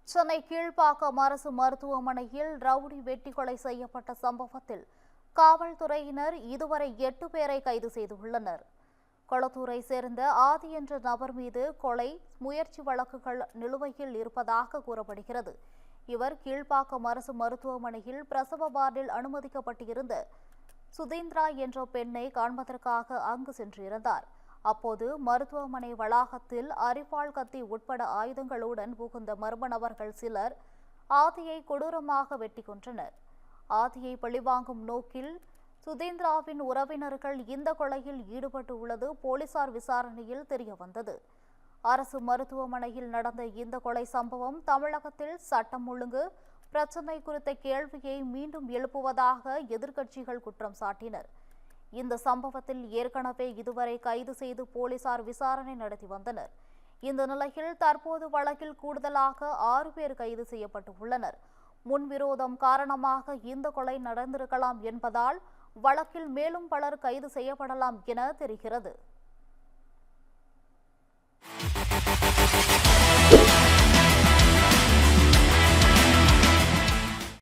சென்னை கீழ்ப்பாக்கம் அரசு மருத்துவமனையில் ரவுடி வெட்டி கொலை செய்யப்பட்ட சம்பவத்தில் காவல்துறையினர் இதுவரை 8 பேரை கைது செய்துள்ளனர். கொளத்தூரை சேர்ந்த ஆதி என்ற நபர் மீது கொலை முயற்சி வழக்குகள் நிலுவையில் இருப்பதாக கூறப்படுகிறது. இவர் கீழ்ப்பாக்கம் அரசு மருத்துவமனையில் பிரசவ வார்டில் அனுமதிக்கப்பட்டிருந்த சுதீந்திரா என்ற பெண்ணை காண்பதற்காக அங்கு சென்றிருந்தார். அப்போது மருத்துவமனை வளாகத்தில் அரிவாள் கத்தி உட்பட ஆயுதங்களுடன் புகுந்த மர்ம நபர்கள் சிலர் ஆதியை கொடூரமாக வெட்டி கொன்றனர். ஆதியை பழிவாங்கும் நோக்கில் சுதீந்திராவின் உறவினர்கள் இந்த கொலையில் ஈடுபட்டு உள்ளது போலீசார் விசாரணையில் தெரியவந்தது. அரசு மருத்துவமனையில் நடந்த இந்த கொலை சம்பவம் தமிழகத்தில் சட்டம் ஒழுங்கு பிரச்சினை குறித்த கேள்வியை மீண்டும் எழுப்புவதாக எதிர்க்கட்சிகள் குற்றம் சாட்டினர். இந்த சம்பவத்தில் ஏற்கனவே இதுவரை கைது செய்து போலீசார் விசாரணை நடத்தி வந்தனர். இந்த நிலையில் தற்போது வழக்கில் கூடுதலாக 6 பேர் கைது செய்யப்பட்டுள்ளனர். முன்விரோதம் காரணமாக இந்த கொலை நடந்திருக்கலாம் என்பதால் வழக்கில் மேலும் பலர் கைது செய்யப்படலாம் என தெரிகிறது.